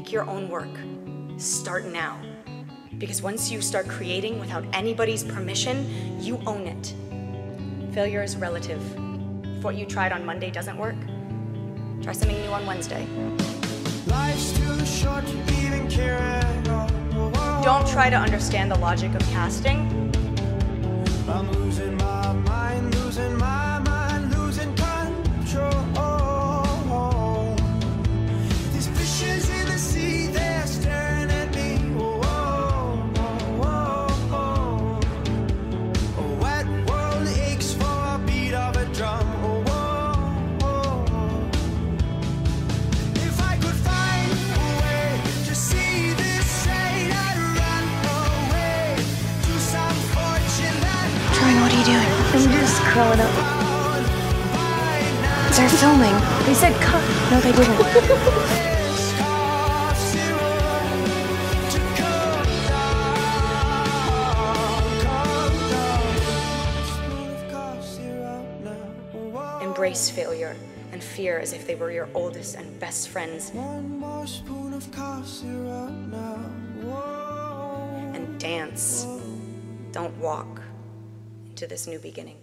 Make your own work. Start now. Because once you start creating without anybody's permission, you own it. Failure is relative. If what you tried on Monday doesn't work, try something new on Wednesday. Life's too short to even care at all. Don't try to understand the logic of casting. I'm losing my mind, losing my mind, losing control. These fishes in the sea, they're staring at me. A wet world aches for a beat of a drum. If I could find a way to see this side, I'd run away to some fortune that Jordan, what are you doing? I'm just curling up. They're filming. They said cut. No, they didn't. Embrace failure and fear as if they were your oldest and best friends. One more spoon of cough syrup now. Whoa. And dance. Don't walk into this new beginning.